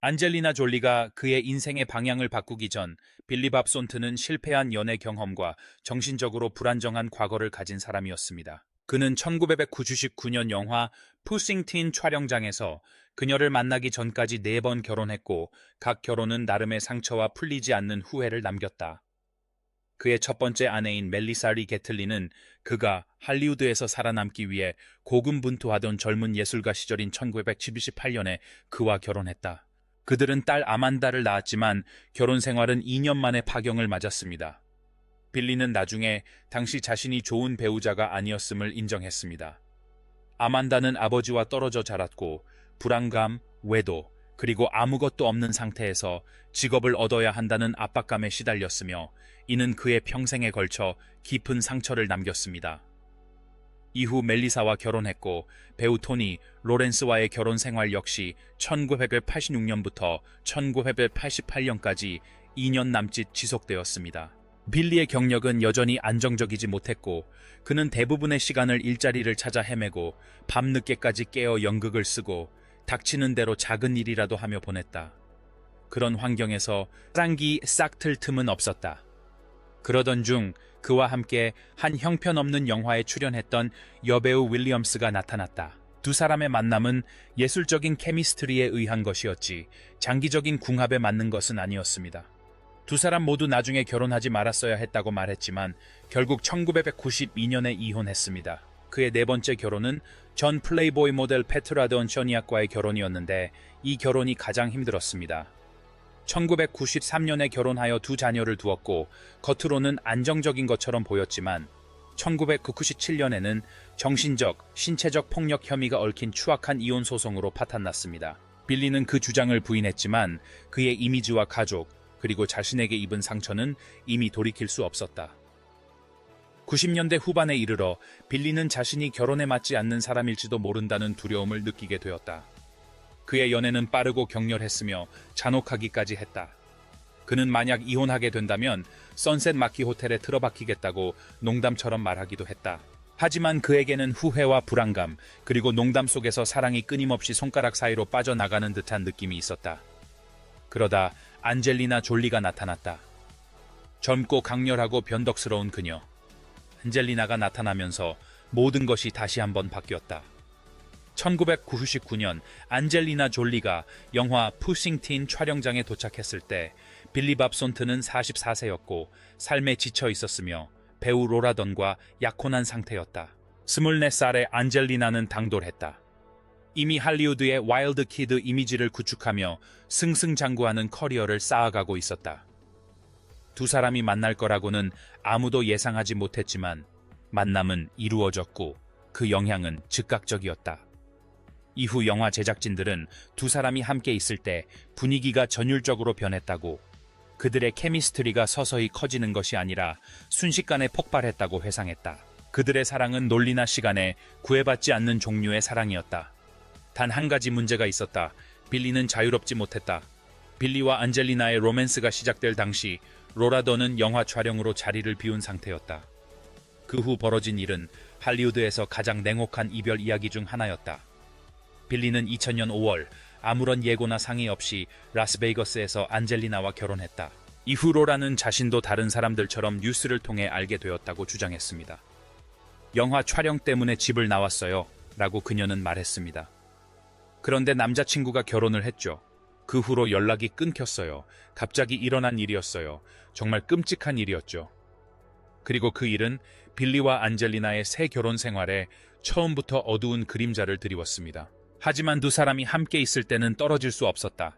안젤리나 졸리가 그의 인생의 방향을 바꾸기 전 빌리 밥 손트는 실패한 연애 경험과 정신적으로 불안정한 과거를 가진 사람이었습니다. 그는 1999년 영화 푸싱틴 촬영장에서 그녀를 만나기 전까지 4번 결혼했고 각 결혼은 나름의 상처와 풀리지 않는 후회를 남겼다. 그의 첫 번째 아내인 멜리사 리 게틀리는 그가 할리우드에서 살아남기 위해 고군분투하던 젊은 예술가 시절인 1978년에 그와 결혼했다. 그들은 딸 아만다를 낳았지만 결혼 생활은 2년 만에 파경을 맞았습니다. 빌리는 나중에 당시 자신이 좋은 배우자가 아니었음을 인정했습니다. 아만다는 아버지와 떨어져 자랐고 불안감, 외도, 그리고 아무것도 없는 상태에서 직업을 얻어야 한다는 압박감에 시달렸으며 이는 그의 평생에 걸쳐 깊은 상처를 남겼습니다. 이후 멜리사와 결혼했고 배우 토니 로렌스와의 결혼 생활 역시 1986년부터 1988년까지 2년 남짓 지속되었습니다. 빌리의 경력은 여전히 안정적이지 못했고 그는 대부분의 시간을 일자리를 찾아 헤매고 밤늦게까지 깨어 연극을 쓰고 닥치는 대로 작은 일이라도 하며 보냈다. 그런 환경에서 사랑기 싹 틀 틈은 없었다. 그러던 중 그와 함께 한 형편없는 영화에 출연했던 여배우 윌리엄스가 나타났다. 두 사람의 만남은 예술적인 케미스트리에 의한 것이었지 장기적인 궁합에 맞는 것은 아니었습니다. 두 사람 모두 나중에 결혼하지 말았어야 했다고 말했지만 결국 1992년에 이혼했습니다. 그의 네 번째 결혼은 전 플레이보이 모델 페트라 던셔니악과의 결혼이었는데 이 결혼이 가장 힘들었습니다. 1993년에 결혼하여 두 자녀를 두었고 겉으로는 안정적인 것처럼 보였지만 1997년에는 정신적, 신체적 폭력 혐의가 얽힌 추악한 이혼 소송으로 파탄났습니다. 빌리는 그 주장을 부인했지만 그의 이미지와 가족, 그리고 자신에게 입은 상처는 이미 돌이킬 수 없었다. 90년대 후반에 이르러 빌리는 자신이 결혼에 맞지 않는 사람일지도 모른다는 두려움을 느끼게 되었다. 그의 연애는 빠르고 격렬했으며 잔혹하기까지 했다. 그는 만약 이혼하게 된다면 선셋 마키 호텔에 틀어박히겠다고 농담처럼 말하기도 했다. 하지만 그에게는 후회와 불안감, 그리고 농담 속에서 사랑이 끊임없이 손가락 사이로 빠져나가는 듯한 느낌이 있었다. 그러다 안젤리나 졸리가 나타났다. 젊고 강렬하고 변덕스러운 그녀. 안젤리나가 나타나면서 모든 것이 다시 한번 바뀌었다. 1999년 안젤리나 졸리가 영화 푸싱틴 촬영장에 도착했을 때 빌리 밥 손트는 44세였고 삶에 지쳐 있었으며 배우 로라던과 약혼한 상태였다. 24살의 안젤리나는 당돌했다. 이미 할리우드의 와일드 키드 이미지를 구축하며 승승장구하는 커리어를 쌓아가고 있었다. 두 사람이 만날 거라고는 아무도 예상하지 못했지만 만남은 이루어졌고 그 영향은 즉각적이었다. 이후 영화 제작진들은 두 사람이 함께 있을 때 분위기가 전율적으로 변했다고, 그들의 케미스트리가 서서히 커지는 것이 아니라 순식간에 폭발했다고 회상했다. 그들의 사랑은 논리나 시간에 구애받지 않는 종류의 사랑이었다. 단 한 가지 문제가 있었다. 빌리는 자유롭지 못했다. 빌리와 안젤리나의 로맨스가 시작될 당시 로라더는 영화 촬영으로 자리를 비운 상태였다. 그 후 벌어진 일은 할리우드에서 가장 냉혹한 이별 이야기 중 하나였다. 빌리는 2000년 5월 아무런 예고나 상의 없이 라스베이거스에서 안젤리나와 결혼했다. 이후 로라는 자신도 다른 사람들처럼 뉴스를 통해 알게 되었다고 주장했습니다. 영화 촬영 때문에 집을 나왔어요 라고 그녀는 말했습니다. 그런데 남자친구가 결혼을 했죠. 그 후로 연락이 끊겼어요. 갑자기 일어난 일이었어요. 정말 끔찍한 일이었죠. 그리고 그 일은 빌리와 안젤리나의 새 결혼 생활에 처음부터 어두운 그림자를 드리웠습니다. 하지만 두 사람이 함께 있을 때는 떨어질 수 없었다.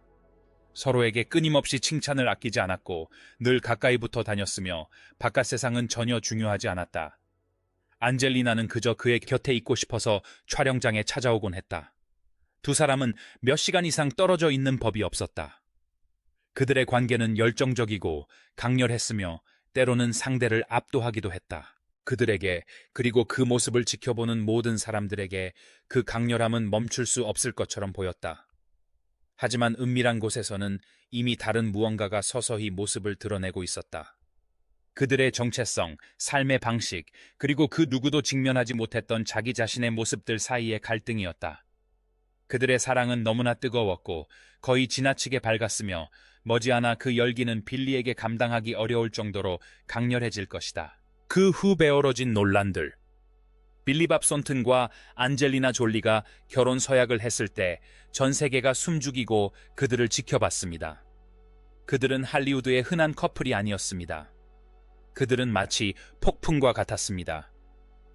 서로에게 끊임없이 칭찬을 아끼지 않았고 늘 가까이 붙어 다녔으며 바깥 세상은 전혀 중요하지 않았다. 안젤리나는 그저 그의 곁에 있고 싶어서 촬영장에 찾아오곤 했다. 두 사람은 몇 시간 이상 떨어져 있는 법이 없었다. 그들의 관계는 열정적이고 강렬했으며 때로는 상대를 압도하기도 했다. 그들에게, 그리고 그 모습을 지켜보는 모든 사람들에게 그 강렬함은 멈출 수 없을 것처럼 보였다. 하지만 은밀한 곳에서는 이미 다른 무언가가 서서히 모습을 드러내고 있었다. 그들의 정체성, 삶의 방식, 그리고 그 누구도 직면하지 못했던 자기 자신의 모습들 사이의 갈등이었다. 그들의 사랑은 너무나 뜨거웠고 거의 지나치게 밝았으며 머지않아 그 열기는 빌리에게 감당하기 어려울 정도로 강렬해질 것이다. 그 후 배어러진 논란들. 빌리 밥 손튼과 안젤리나 졸리가 결혼 서약을 했을 때 전 세계가 숨죽이고 그들을 지켜봤습니다. 그들은 할리우드의 흔한 커플이 아니었습니다. 그들은 마치 폭풍과 같았습니다.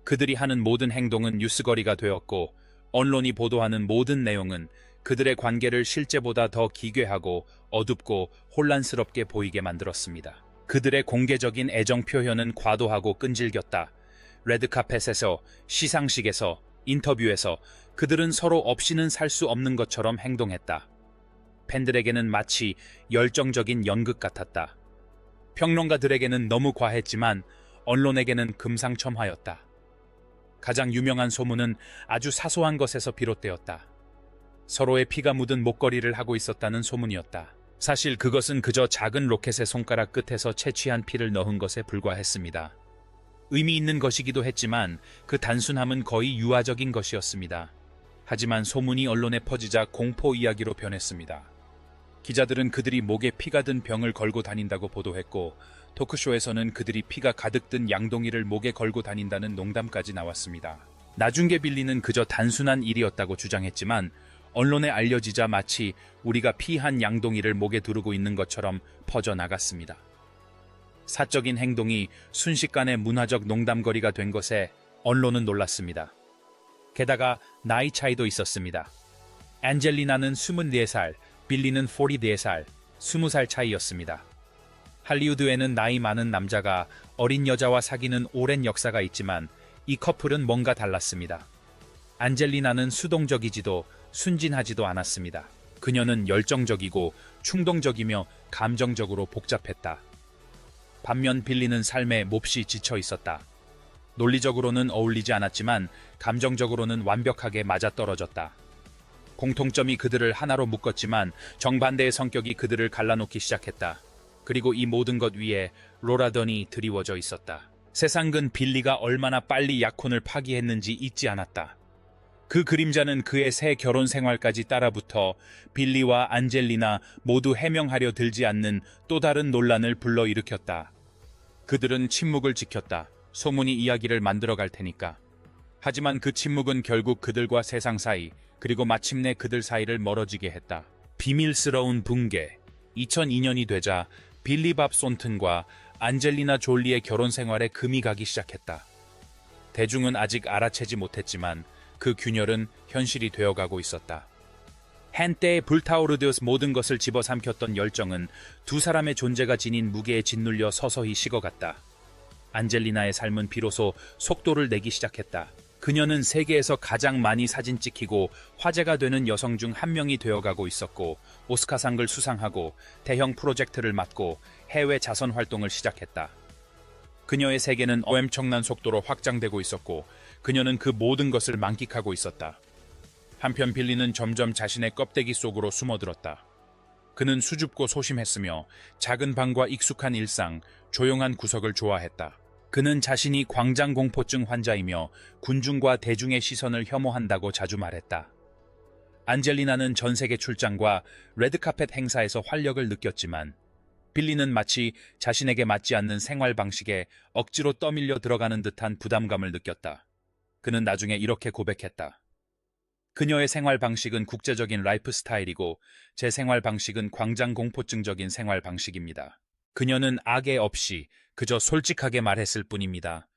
그들이 하는 모든 행동은 뉴스거리가 되었고 언론이 보도하는 모든 내용은 그들의 관계를 실제보다 더 기괴하고 어둡고 혼란스럽게 보이게 만들었습니다. 그들의 공개적인 애정 표현은 과도하고 끈질겼다. 레드카펫에서, 시상식에서, 인터뷰에서 그들은 서로 없이는 살 수 없는 것처럼 행동했다. 팬들에게는 마치 열정적인 연극 같았다. 평론가들에게는 너무 과했지만 언론에게는 금상첨화였다. 가장 유명한 소문은 아주 사소한 것에서 비롯되었다. 서로의 피가 묻은 목걸이를 하고 있었다는 소문이었다. 사실 그것은 그저 작은 로켓의 손가락 끝에서 채취한 피를 넣은 것에 불과했습니다. 의미 있는 것이기도 했지만 그 단순함은 거의 유아적인 것이었습니다. 하지만 소문이 언론에 퍼지자 공포 이야기로 변했습니다. 기자들은 그들이 목에 피가 든 병을 걸고 다닌다고 보도했고 토크쇼에서는 그들이 피가 가득 든 양동이를 목에 걸고 다닌다는 농담까지 나왔습니다. 나중에 빌리는 그저 단순한 일이었다고 주장했지만 언론에 알려지자 마치 우리가 피한 양동이를 목에 두르고 있는 것처럼 퍼져나갔습니다. 사적인 행동이 순식간에 문화적 농담거리가 된 것에 언론은 놀랐습니다. 게다가 나이 차이도 있었습니다. 안젤리나는 24살, 빌리는 44살, 20살 차이였습니다. 할리우드에는 나이 많은 남자가 어린 여자와 사귀는 오랜 역사가 있지만 이 커플은 뭔가 달랐습니다. 안젤리나는 수동적이지도 순진하지도 않았습니다. 그녀는 열정적이고 충동적이며 감정적으로 복잡했다. 반면 빌리는 삶에 몹시 지쳐 있었다. 논리적으로는 어울리지 않았지만 감정적으로는 완벽하게 맞아떨어졌다. 공통점이 그들을 하나로 묶었지만 정반대의 성격이 그들을 갈라놓기 시작했다. 그리고 이 모든 것 위에 로라던이 드리워져 있었다. 세상은 빌리가 얼마나 빨리 약혼을 파기했는지 잊지 않았다. 그 그림자는 그의 새 결혼 생활까지 따라붙어 빌리와 안젤리나 모두 해명하려 들지 않는 또 다른 논란을 불러일으켰다. 그들은 침묵을 지켰다. 소문이 이야기를 만들어갈 테니까. 하지만 그 침묵은 결국 그들과 세상 사이, 그리고 마침내 그들 사이를 멀어지게 했다. 비밀스러운 붕괴. 2002년이 되자 빌리 밥 손튼과 안젤리나 졸리의 결혼 생활에 금이 가기 시작했다. 대중은 아직 알아채지 못했지만 그 균열은 현실이 되어가고 있었다. 한때에 불타오르듯 모든 것을 집어삼켰던 열정은 두 사람의 존재가 지닌 무게에 짓눌려 서서히 식어갔다. 안젤리나의 삶은 비로소 속도를 내기 시작했다. 그녀는 세계에서 가장 많이 사진 찍히고 화제가 되는 여성 중 한 명이 되어가고 있었고 오스카상을 수상하고 대형 프로젝트를 맡고 해외 자선 활동을 시작했다. 그녀의 세계는 엄청난 속도로 확장되고 있었고 그녀는 그 모든 것을 만끽하고 있었다. 한편 빌리는 점점 자신의 껍데기 속으로 숨어들었다. 그는 수줍고 소심했으며 작은 방과 익숙한 일상, 조용한 구석을 좋아했다. 그는 자신이 광장공포증 환자이며 군중과 대중의 시선을 혐오한다고 자주 말했다. 안젤리나는 전세계 출장과 레드카펫 행사에서 활력을 느꼈지만 빌리는 마치 자신에게 맞지 않는 생활 방식에 억지로 떠밀려 들어가는 듯한 부담감을 느꼈다. 그는 나중에 이렇게 고백했다. 그녀의 생활 방식은 국제적인 라이프 스타일이고 제 생활 방식은 광장공포증적인 생활 방식입니다. 그녀는 악의 없이 그저 솔직하게 말했을 뿐입니다.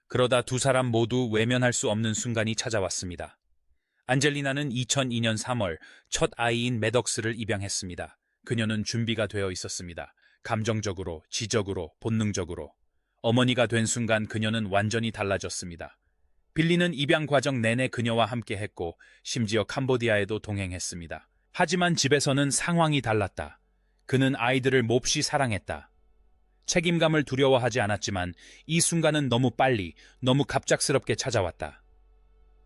그러다 두 사람 모두 외면할 수 없는 순간이 찾아왔습니다. 안젤리나는 2002년 3월 첫 아이인 매덕스를 입양했습니다. 그녀는 준비가 되어 있었습니다. 감정적으로, 지적으로, 본능적으로. 어머니가 된 순간 그녀는 완전히 달라졌습니다. 빌리는 입양 과정 내내 그녀와 함께 했고 심지어 캄보디아에도 동행했습니다. 하지만 집에서는 상황이 달랐다. 그는 아이들을 몹시 사랑했다. 책임감을 두려워하지 않았지만 이 순간은 너무 빨리, 너무 갑작스럽게 찾아왔다.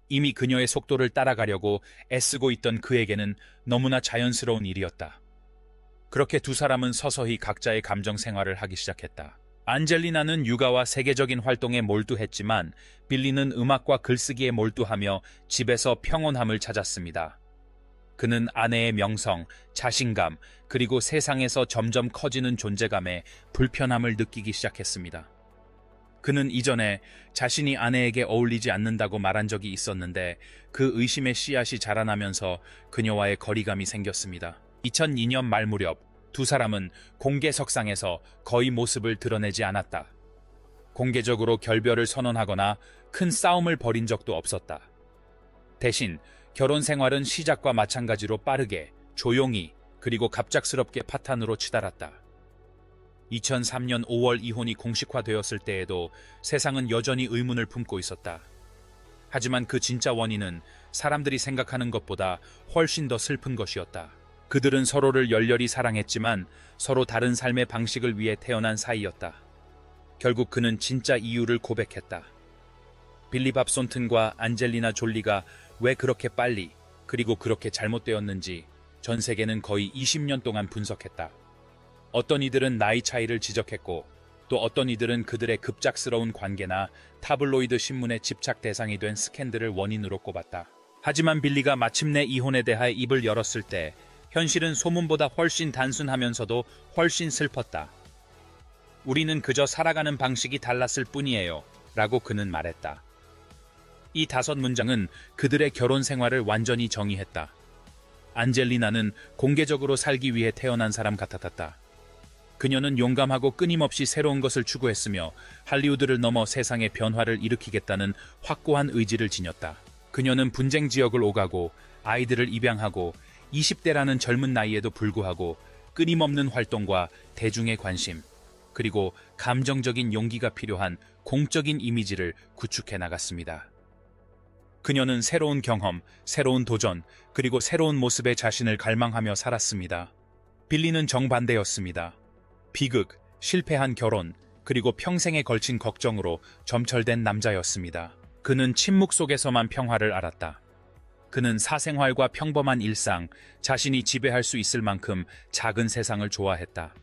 이미 그녀의 속도를 따라가려고 애쓰고 있던 그에게는 너무나 자연스러운 일이었다. 그렇게 두 사람은 서서히 각자의 감정 생활을 하기 시작했다. 안젤리나는 육아와 세계적인 활동에 몰두했지만 빌리는 음악과 글쓰기에 몰두하며 집에서 평온함을 찾았습니다. 그는 아내의 명성, 자신감, 그리고 세상에서 점점 커지는 존재감에 불편함을 느끼기 시작했습니다. 그는 이전에 자신이 아내에게 어울리지 않는다고 말한 적이 있었는데 그 의심의 씨앗이 자라나면서 그녀와의 거리감이 생겼습니다. 2002년 말 무렵 두 사람은 공개석상에서 거의 모습을 드러내지 않았다. 공개적으로 결별을 선언하거나 큰 싸움을 벌인 적도 없었다. 대신 결혼 생활은 시작과 마찬가지로 빠르게, 조용히, 그리고 갑작스럽게 파탄으로 치달았다. 2003년 5월 이혼이 공식화되었을 때에도 세상은 여전히 의문을 품고 있었다. 하지만 그 진짜 원인은 사람들이 생각하는 것보다 훨씬 더 슬픈 것이었다. 그들은 서로를 열렬히 사랑했지만 서로 다른 삶의 방식을 위해 태어난 사이였다. 결국 그는 진짜 이유를 고백했다. 빌리 밥 손튼과 안젤리나 졸리가 왜 그렇게 빨리 그리고 그렇게 잘못되었는지 전 세계는 거의 20년 동안 분석했다. 어떤 이들은 나이 차이를 지적했고 또 어떤 이들은 그들의 급작스러운 관계나 타블로이드 신문의 집착 대상이 된 스캔들을 원인으로 꼽았다. 하지만 빌리가 마침내 이혼에 대해 입을 열었을 때 현실은 소문보다 훨씬 단순하면서도 훨씬 슬펐다. 우리는 그저 살아가는 방식이 달랐을 뿐이에요. 라고 그는 말했다. 이 5문장은 그들의 결혼 생활을 완전히 정의했다. 안젤리나는 공개적으로 살기 위해 태어난 사람 같았다. 그녀는 용감하고 끊임없이 새로운 것을 추구했으며 할리우드를 넘어 세상의 변화를 일으키겠다는 확고한 의지를 지녔다. 그녀는 분쟁 지역을 오가고 아이들을 입양하고 20대라는 젊은 나이에도 불구하고 끊임없는 활동과 대중의 관심, 그리고 감정적인 용기가 필요한 공적인 이미지를 구축해 나갔습니다. 그녀는 새로운 경험, 새로운 도전, 그리고 새로운 모습의 자신을 갈망하며 살았습니다. 빌리는 정반대였습니다. 비극, 실패한 결혼, 그리고 평생에 걸친 걱정으로 점철된 남자였습니다. 그는 침묵 속에서만 평화를 알았다. 그는 사생활과 평범한 일상, 자신이 지배할 수 있을 만큼 작은 세상을 좋아했다.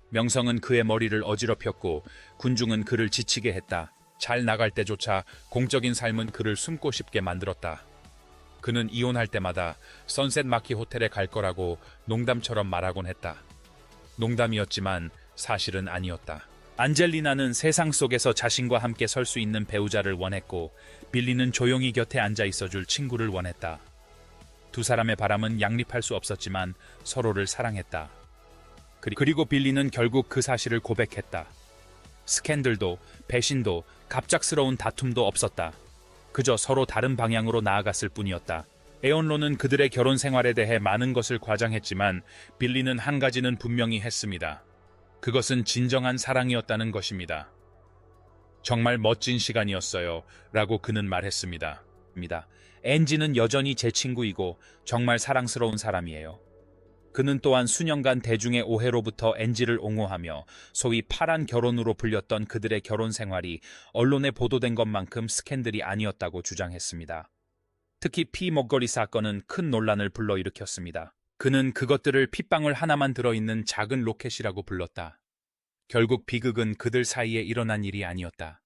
명성은 그의 머리를 어지럽혔고 군중은 그를 지치게 했다. 잘 나갈 때조차 공적인 삶은 그를 숨고 싶게 만들었다. 그는 이혼할 때마다 선셋 마키 호텔에 갈 거라고 농담처럼 말하곤 했다. 농담이었지만 사실은 아니었다. 안젤리나는 세상 속에서 자신과 함께 설 수 있는 배우자를 원했고 빌리는 조용히 곁에 앉아 있어줄 친구를 원했다. 두 사람의 바람은 양립할 수 없었지만 서로를 사랑했다. 그리고 빌리는 결국 그 사실을 고백했다. 스캔들도 배신도 갑작스러운 다툼도 없었다. 그저 서로 다른 방향으로 나아갔을 뿐이었다. 에온로는 그들의 결혼 생활에 대해 많은 것을 과장했지만 빌리는 한 가지는 분명히 했습니다. 그것은 진정한 사랑이었다는 것입니다. 정말 멋진 시간이었어요. 라고 그는 말했습니다. 앤지는 여전히 제 친구이고 정말 사랑스러운 사람이에요. 그는 또한 수년간 대중의 오해로부터 앤지를 옹호하며 소위 파란 결혼으로 불렸던 그들의 결혼 생활이 언론에 보도된 것만큼 스캔들이 아니었다고 주장했습니다. 특히 피 먹거리 사건은 큰 논란을 불러일으켰습니다. 그는 그것들을 핏방울 하나만 들어있는 작은 로켓이라고 불렀다. 결국 비극은 그들 사이에 일어난 일이 아니었다.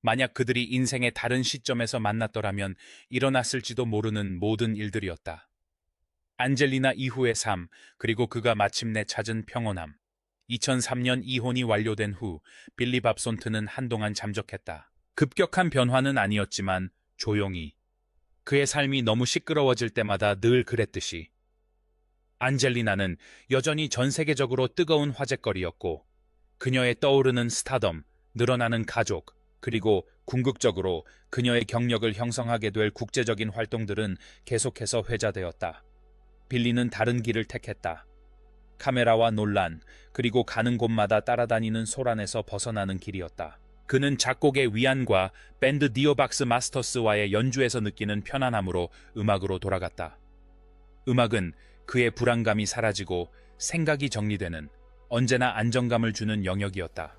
만약 그들이 인생의 다른 시점에서 만났더라면 일어났을지도 모르는 모든 일들이었다. 안젤리나 이후의 삶, 그리고 그가 마침내 찾은 평온함. 2003년 이혼이 완료된 후 빌리 밥 손튼은 한동안 잠적했다. 급격한 변화는 아니었지만 조용히. 그의 삶이 너무 시끄러워질 때마다 늘 그랬듯이. 안젤리나는 여전히 전 세계적으로 뜨거운 화제거리였고 그녀의 떠오르는 스타덤, 늘어나는 가족, 그리고 궁극적으로 그녀의 경력을 형성하게 될 국제적인 활동들은 계속해서 회자되었다. 빌리는 다른 길을 택했다. 카메라와 논란, 그리고 가는 곳마다 따라다니는 소란에서 벗어나는 길이었다. 그는 작곡의 위안과 밴드 디오박스 마스터스와의 연주에서 느끼는 편안함으로 음악으로 돌아갔다. 음악은 그의 불안감이 사라지고 생각이 정리되는, 언제나 안정감을 주는 영역이었다.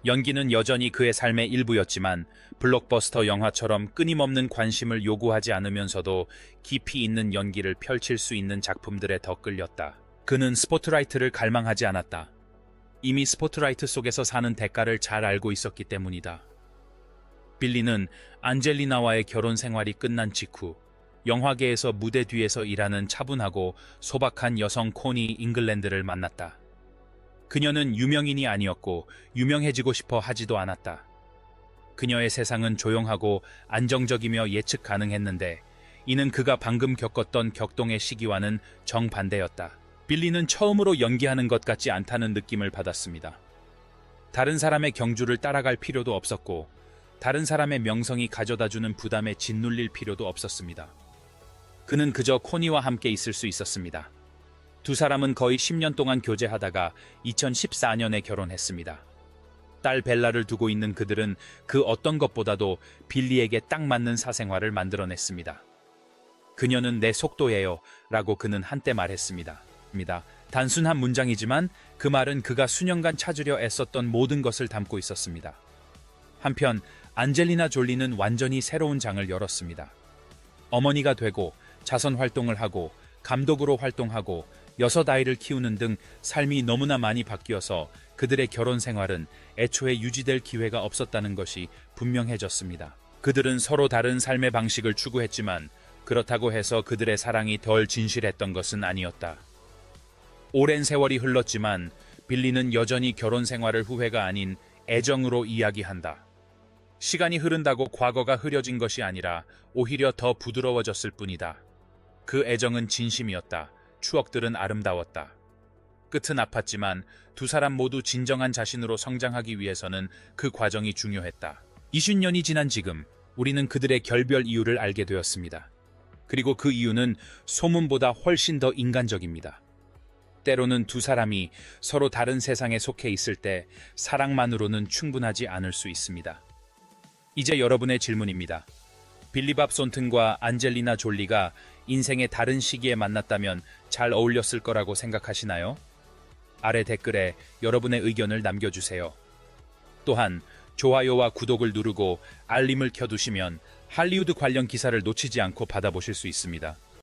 연기는 여전히 그의 삶의 일부였지만 블록버스터 영화처럼 끊임없는 관심을 요구하지 않으면서도 깊이 있는 연기를 펼칠 수 있는 작품들에 더 끌렸다. 그는 스포트라이트를 갈망하지 않았다. 이미 스포트라이트 속에서 사는 대가를 잘 알고 있었기 때문이다. 빌리는 안젤리나와의 결혼 생활이 끝난 직후 영화계에서 무대 뒤에서 일하는 차분하고 소박한 여성 코니 잉글랜드를 만났다. 그녀는 유명인이 아니었고 유명해지고 싶어 하지도 않았다. 그녀의 세상은 조용하고 안정적이며 예측 가능했는데 이는 그가 방금 겪었던 격동의 시기와는 정반대였다. 빌리는 처음으로 연기하는 것 같지 않다는 느낌을 받았습니다. 다른 사람의 경주를 따라갈 필요도 없었고 다른 사람의 명성이 가져다주는 부담에 짓눌릴 필요도 없었습니다. 그는 그저 코니와 함께 있을 수 있었습니다. 두 사람은 거의 10년 동안 교제하다가 2014년에 결혼했습니다. 딸 벨라를 두고 있는 그들은 그 어떤 것보다도 빌리에게 딱 맞는 사생활을 만들어냈습니다. 그녀는 내 속도예요 라고 그는 한때 말했습니다. 단순한 문장이지만 그 말은 그가 수년간 찾으려 애썼던 모든 것을 담고 있었습니다. 한편 안젤리나 졸리는 완전히 새로운 장을 열었습니다. 어머니가 되고 자선 활동을 하고 감독으로 활동하고 6아이를 키우는 등 삶이 너무나 많이 바뀌어서 그들의 결혼 생활은 애초에 유지될 기회가 없었다는 것이 분명해졌습니다. 그들은 서로 다른 삶의 방식을 추구했지만 그렇다고 해서 그들의 사랑이 덜 진실했던 것은 아니었다. 오랜 세월이 흘렀지만 빌리는 여전히 결혼 생활을 후회가 아닌 애정으로 이야기한다. 시간이 흐른다고 과거가 흐려진 것이 아니라 오히려 더 부드러워졌을 뿐이다. 그 애정은 진심이었다. 추억들은 아름다웠다. 끝은 아팠지만 두 사람 모두 진정한 자신으로 성장하기 위해서는 그 과정이 중요했다. 20년이 지난 지금 우리는 그들의 결별 이유를 알게 되었습니다. 그리고 그 이유는 소문보다 훨씬 더 인간적입니다. 때로는 두 사람이 서로 다른 세상에 속해 있을 때 사랑만으로는 충분하지 않을 수 있습니다. 이제 여러분의 질문입니다. 빌리밥 손튼과 안젤리나 졸리가 인생의 다른 시기에 만났다면 잘 어울렸을 거라고 생각하시나요? 아래 댓글에 여러분의 의견을 남겨주세요. 또한 좋아요와 구독을 누르고 알림을 켜두시면 할리우드 관련 기사를 놓치지 않고 받아보실 수 있습니다.